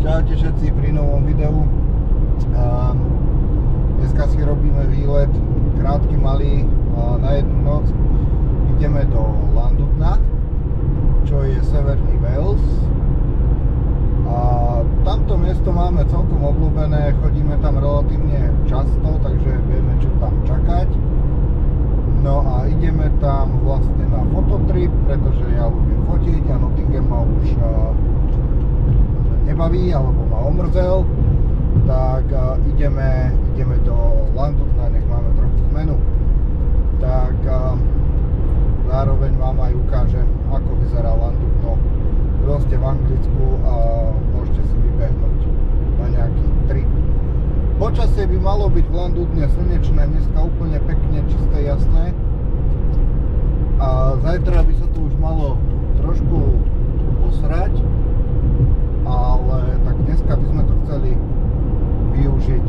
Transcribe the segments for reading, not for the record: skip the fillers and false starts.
Čaute všetci pri novom videu. Dneska si robíme výlet krátky, malý, na jednu noc. Ideme do Llandudna, čo je severný Wales. Tamto miesto máme celkom obľúbené, chodíme tam relatívne často, takže vieme, čo tam čakať. No a ideme tam vlastne na fototrip, pretože ja ľúbim fotiť a Nottingham ma už nebaví alebo ma omrzel, tak ideme do Llandudna, nech máme trochu zmenu. Tak zároveň vám aj ukážem, ako vyzerá Llandudno. Proste v Anglicku a môžete si vybehnúť na nejaký trip. Počasie by malo byť v Llandudne slnečné, dneska úplne pekne, čisté, jasné. A zajtra by sa tu už malo trošku posrať, ale tak dneska by sme to chceli využiť.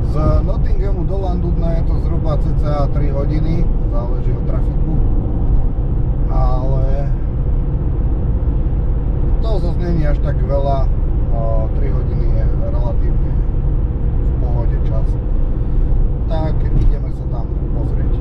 Z Nottinghamu do Llandudna je to zhruba cca 3 hodiny, záleží od trafiku, ale to zase nie je až tak veľa, 3 hodiny je relatívne v pohode čas. Tak ideme sa tam pozrieť.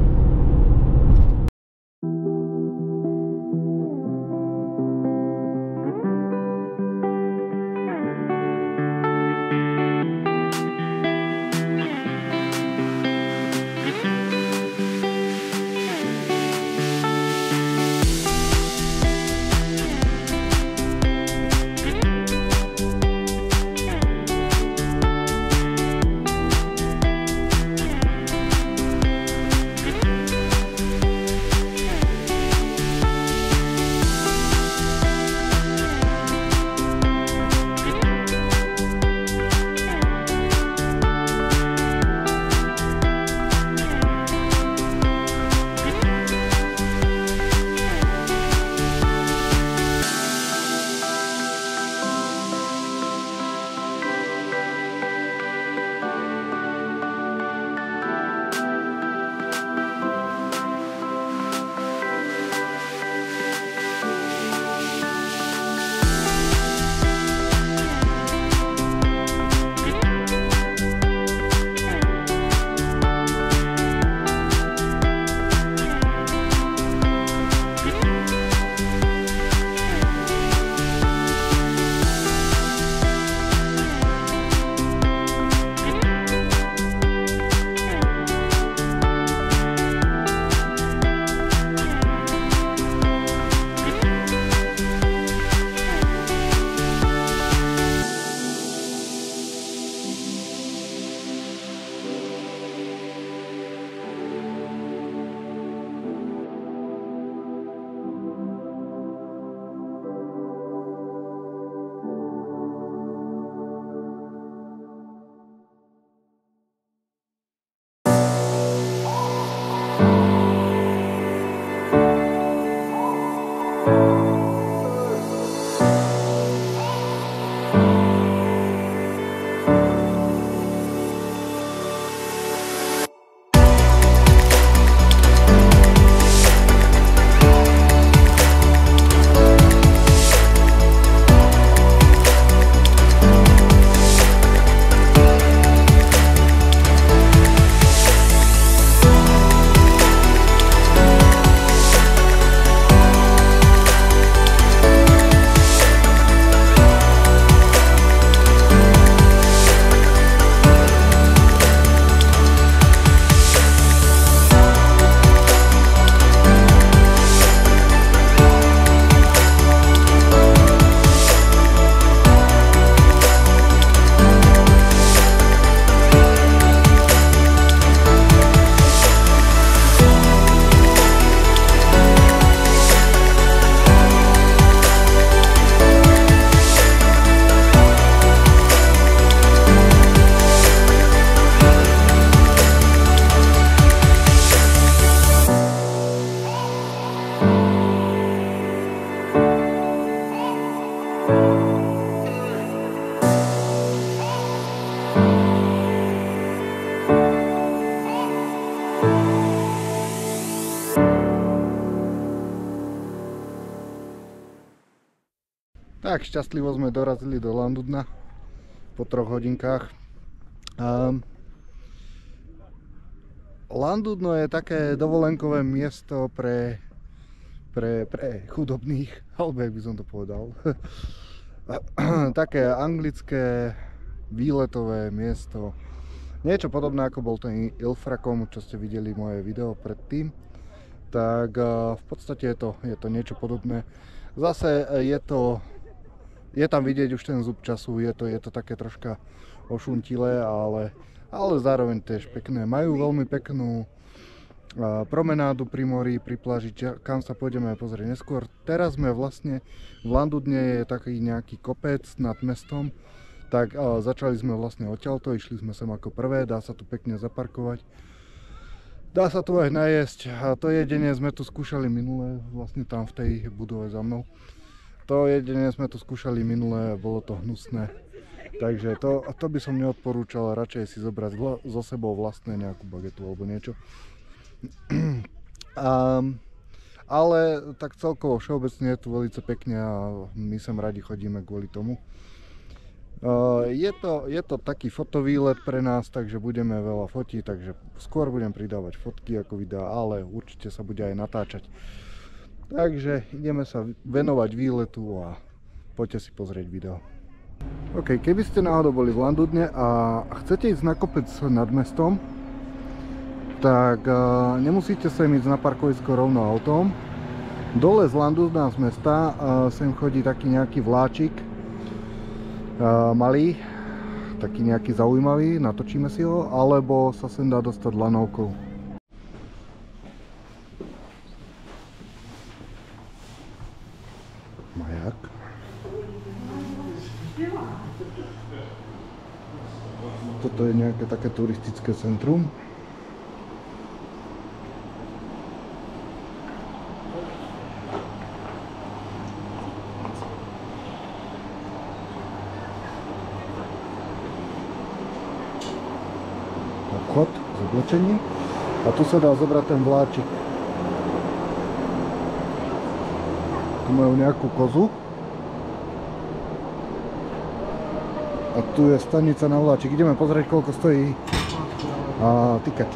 Tak šťastlivo sme dorazili do Llandudna. po 3 hodinkách. Llandudno je také dovolenkové miesto pre chudobných, alebo jak by som to povedal. Také anglické výletové miesto. Niečo podobné ako bol ten Ilfracombe, čo ste videli moje video predtým. Tak v podstate je to niečo podobné. Zase je tam vidieť už ten zub času, je to také troška ošuntilé, ale zároveň tiež pekné. Majú veľmi peknú promenádu pri mori, pri pláži, kam sa pôjdeme pozrieť neskôr. Teraz sme vlastne v Llandudne, je taký nejaký kopec nad mestom, tak začali sme vlastne odtiaľto, išli sme sem ako prvé, dá sa tu pekne zaparkovať. Dá sa tu aj najesť a to jedenie sme tu skúšali minulé, vlastne tam v tej budove za mnou. To jedenie sme tu skúšali minulé a bolo to hnusné. Takže to by som neodporúčal, radšej si zobrať so sebou vlastne nejakú bagetu alebo niečo. Ale tak celkovo všeobecne je tu veľmi pekne a my sem radi chodíme kvôli tomu. Je to taký fotovýlet pre nás, takže budeme veľa fotiť, takže skôr budem pridávať fotky ako videá, ale určite sa bude aj natáčať. Takže ideme sa venovať výletu a poďte si pozrieť video. OK, keby ste náhodou boli v Llandudne a chcete ísť na kopec nad mestom, tak nemusíte sem ísť na parkovisko rovno autom. Dole z Llandudna z mesta sem chodí taký nejaký vláčik, malý, taký nejaký zaujímavý, natočíme si ho, alebo sa sem dá dostať lanovkou. Majak. Toto je nejaké také turistické centrum. Obchod s oblečením. A tu sa dá zobrať ten vláčik. Tu majú nejakú kozu. A tu je stanica na vláčik. Ideme pozrieť, koľko stojí tiket.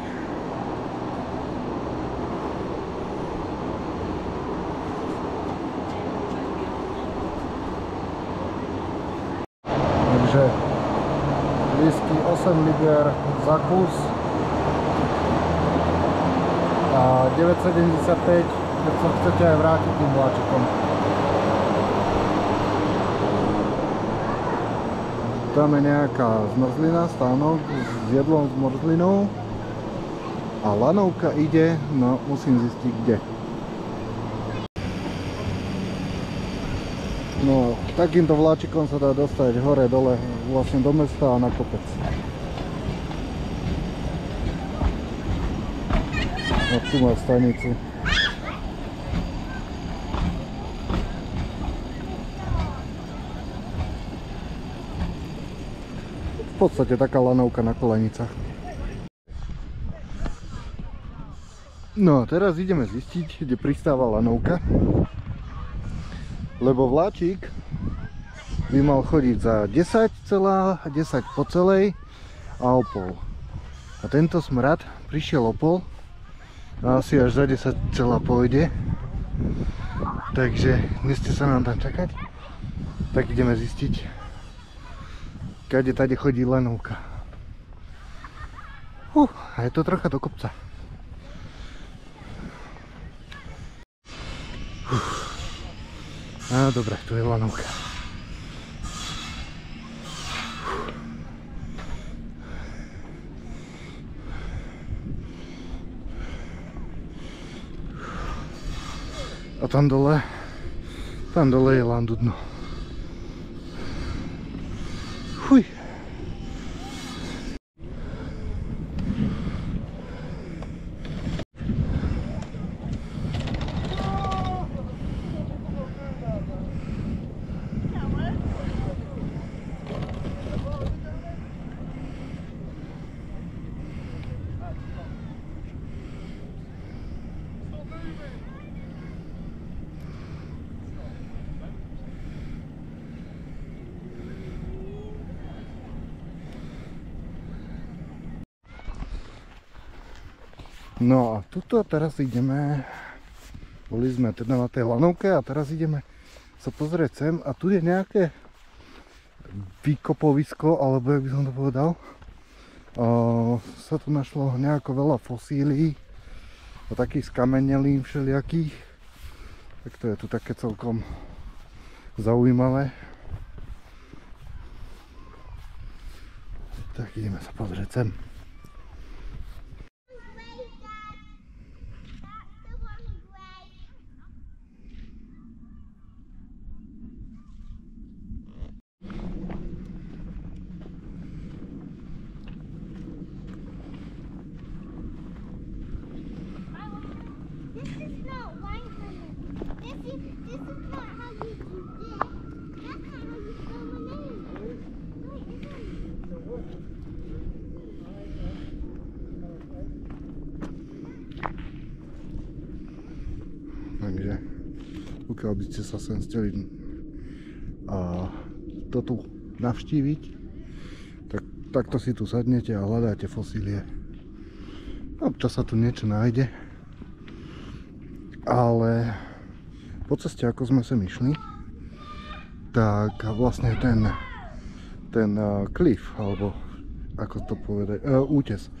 Takže lístky 8 libier za kus a 9,75, keď sa chcete aj vrátiť tým vláčikom. Tam je nejaká zmrzlina, stánok s jedlom, s zmrzlinou a lanovka ide, no musím zistiť kde. No, takýmto vláčikom sa dá dostať hore, dole, vlastne do mesta a na kopec. A tu má stanicu. V podstate taká lanovka na kolenicách. No a teraz ideme zistiť, kde pristáva lanovka. Lebo vláčik by mal chodiť za 10 po celej a o pol. A tento smrad prišiel o pol a asi až za 10 celá pôjde. Takže neste sa nám tam čakať. Tak ideme zistiť, kade tady chodí lanovka. A je to trocha do kopca. A dobre, tu je lanovka. A tam dole je Llandudno. Fuj. No a tuto teraz ideme, boli sme teda na tej lanovke a teraz ideme sa pozrieť sem a tu je nejaké vykopovisko, alebo jak by som to povedal. Sa tu našlo nejako veľa fosílií a takých skamenelín všelijakých. Tak to je tu také celkom zaujímavé. Tak ideme sa pozrieť sem. Takže pokiaľ by ste sa sem chceli to tu navštíviť, tak takto si tu sadnete a hľadáte fosílie. Občas sa tu niečo nájde, ale po ceste ako sme sem išli, tak vlastne ten klif, alebo ako to povedať, útes,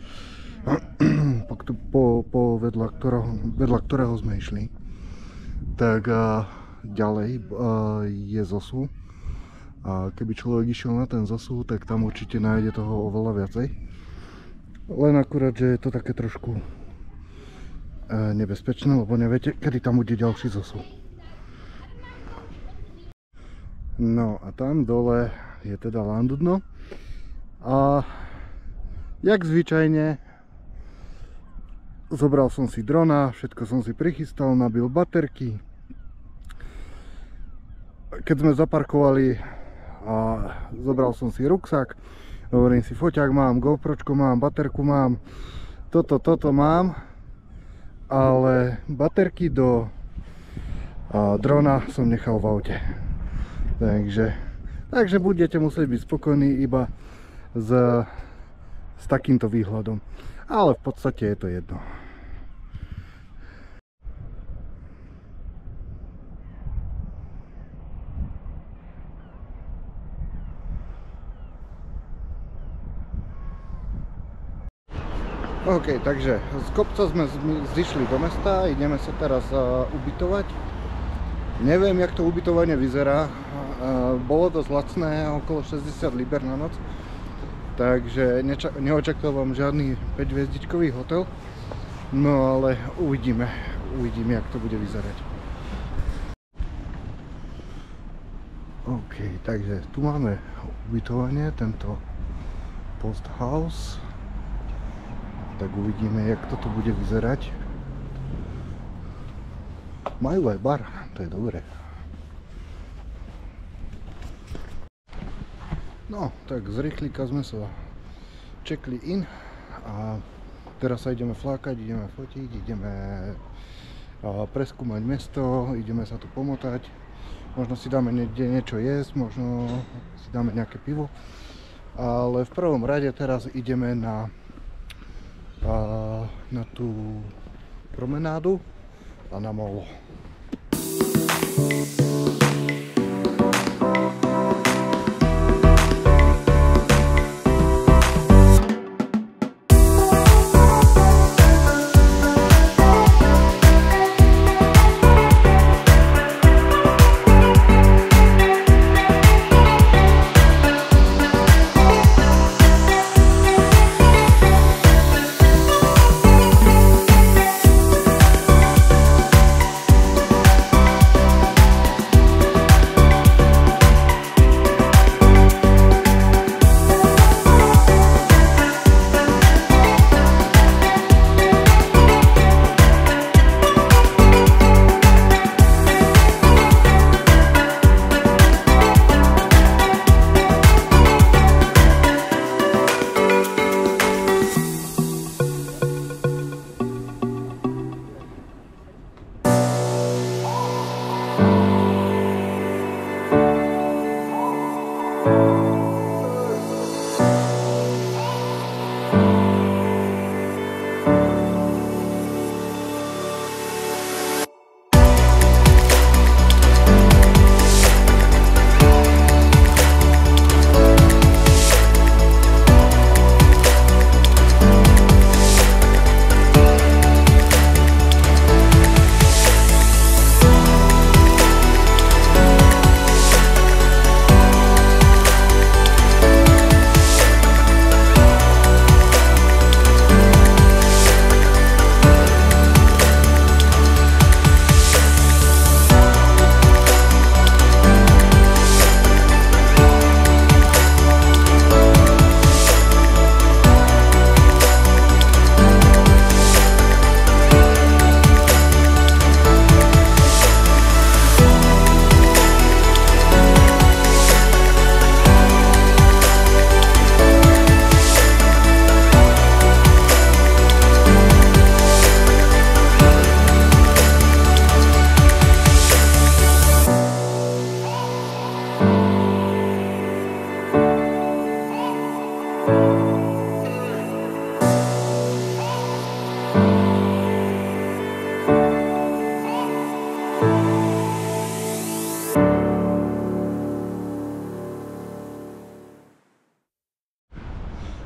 vedľa ktorého sme išli, tak ďalej je zosu a keby človek išiel na ten zosu, tak tam určite nájde toho oveľa viacej. Len akurát, že je to také trošku nebezpečné, lebo neviete, kedy tam bude ďalší zosu. No a tam dole je teda Llandudno a jak zvyčajne zobral som si drona, všetko som si prichystal, nabil baterky. Keď sme zaparkovali, zobral som si ruksak, hovorím si, foťák mám, GoPročko mám, baterku mám, toto mám, ale baterky do drona som nechal v aute. Takže budete musieť byť spokojní iba s takýmto výhľadom, ale v podstate je to jedno. OK, takže z kopca sme zišli do mesta, ideme sa teraz ubytovať. Neviem, jak to ubytovanie vyzerá. Bolo dosť lacné, okolo 60 liber na noc. Takže neočakávam žiadny 5-hviezdičkový hotel. No ale uvidíme, jak to bude vyzerať. OK, takže tu máme ubytovanie, tento post house. Tak uvidíme, jak toto bude vyzerať. Majú aj bar, to je dobré. No, tak z rýchlika sme sa checkli in a teraz sa ideme flákať, ideme fotiť, ideme preskúmať mesto, ideme sa tu pomotať. Možno si dáme niekde niečo jesť, možno si dáme nejaké pivo. Ale v prvom rade teraz ideme na tú promenádu a na molo.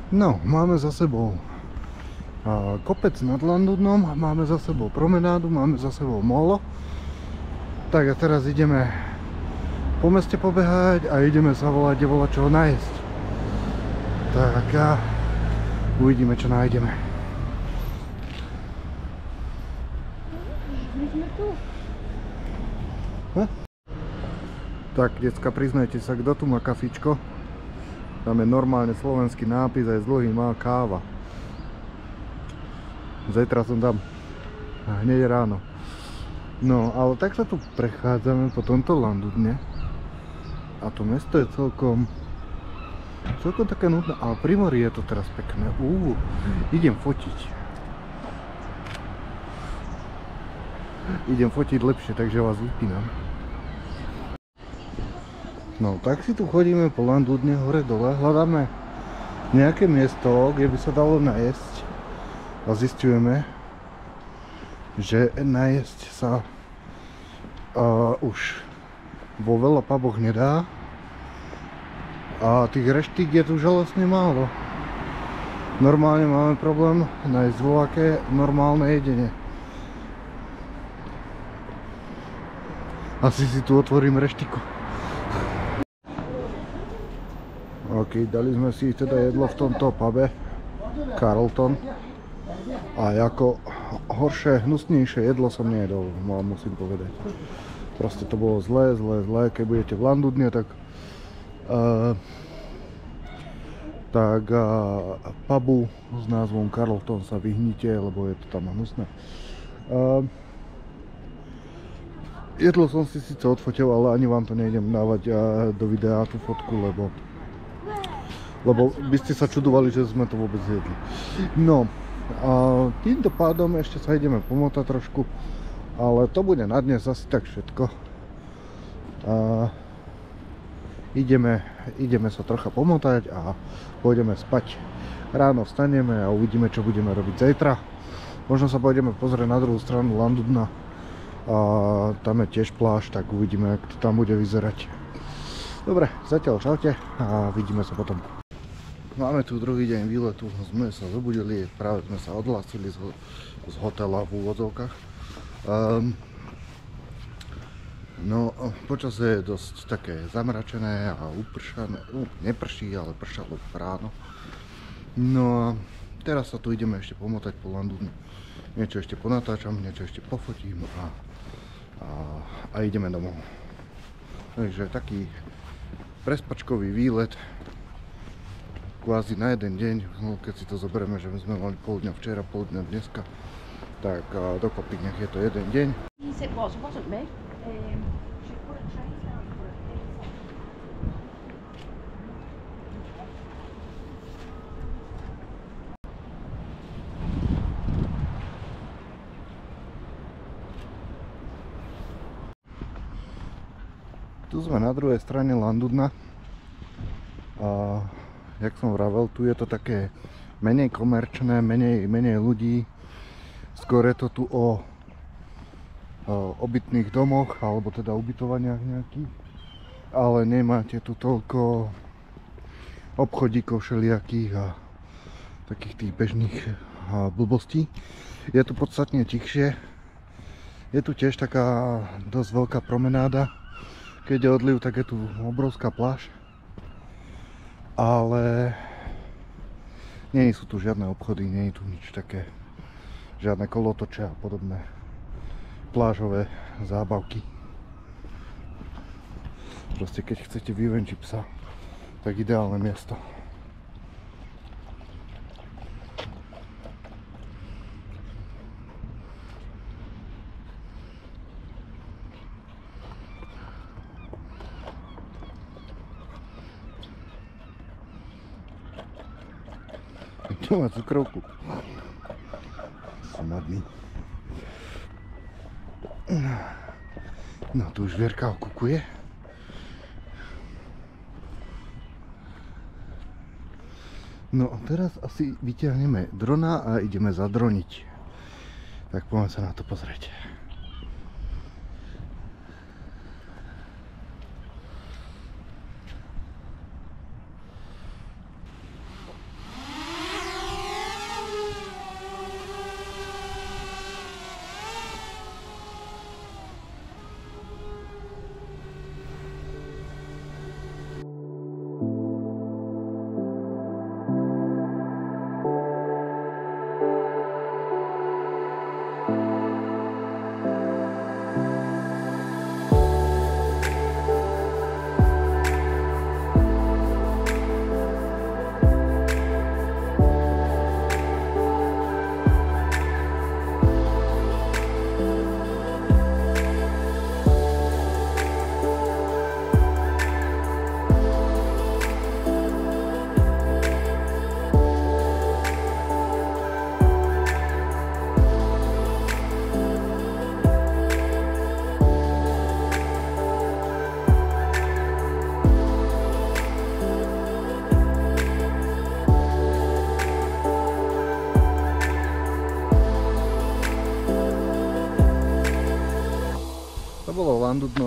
No, máme za sebou kopec nad Llandudnom, máme za sebou promenádu, máme za sebou molo. Tak a teraz ideme po meste pobehať a ideme sa volať, kde volať čoho nájsť. Tak a uvidíme, čo nájdeme. Tak, decka, priznajte sa, kto tu má kafičko? Tam je normálne slovenský nápis, aj s dlhým má káva. Zajtra som tam, hneď ráno. No, ale tak sa tu prechádzame po tomto Llandudne. A to mesto je celkom také nudné, ale pri mori je to teraz pekné. Idem fotiť. Idem fotiť lepšie, takže vás vypínam. No, tak si tu chodíme po Llandudne hore dole, hľadáme nejaké miesto, kde by sa dalo najesť a zisťujeme, že najesť sa už vo veľa puboch nedá a tých reštík je tu žalostne málo. Normálne máme problém nájsť voľaké normálne jedenie. Asi si tu otvorím reštiku. Ok, dali sme si teda jedlo v tomto pube Carlton a ako horšie, hnusnejšie jedlo som nejedol, musím povedať. Proste to bolo zlé, keď budete v Llandudne, tak pubu s názvom Carlton sa vyhnite, lebo je to tam hnusné. Jedlo som si síce odfotil, ale ani vám to nejdem dávať do videa tú fotku, lebo by ste sa čudovali, že sme to vôbec jedli. No, a týmto pádom ešte sa ideme pomotať trošku, ale to bude na dnes asi tak všetko. Ideme sa trocha pomotať a pôjdeme spať. Ráno vstaneme a uvidíme, čo budeme robiť zajtra. Možno sa pôjdeme pozrieť na druhú stranu Llandudna. Tam je tiež pláž, tak uvidíme, ako to tam bude vyzerať. Dobre, zatiaľ čaute a vidíme sa potom. Máme tu druhý deň výletu, sme sa zobudili, práve sme sa odhlásili z hotela v úvodzovkách. No, počasie je dosť také zamračené a upršané, neprší, ale pršalo ráno. No a teraz sa tu ideme ešte pomotať po Llandudne. Niečo ešte ponatáčam, niečo ešte pofotím a ideme domov. Takže taký prespačkový výlet. Kvázi na jeden deň, no keď si to zoberieme, že my sme mali pol dňa včera, pol dňa dneska, tak dokopy nech je to jeden deň. Tu sme na druhej strane Llandudna. Jak som vravel, tu je to také menej komerčné, menej ľudí. Skôr je to tu o obytných domoch, alebo teda ubytovaniach nejakých. Ale nemáte tu toľko obchodíkov všelijakých a takých tých bežných blbostí. Je tu podstatne tichšie. Je tu tiež taká dosť veľká promenáda. Keď je odliv, tak je tu obrovská pláž. Ale nie sú tu žiadne obchody, nie je tu nič také, žiadne kolotoče a podobné plážové zábavky. Proste keď chcete vyvenčiť psa, tak ideálne miesto. Tu má cukrovku. Som madný. No tu už Vierka okukuje. No a teraz asi vyťahneme drona a ideme zadroniť. Tak poďme sa na to pozrieť.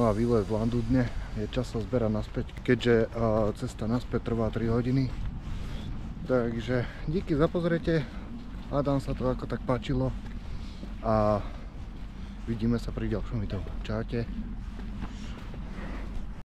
má výlet v Landudne, je čas sa zberať naspäť, keďže cesta naspäť trvá 3 hodiny. Takže díky za pozrietie, hádam sa to ako tak páčilo a vidíme sa pri ďalšom videu. Čaute.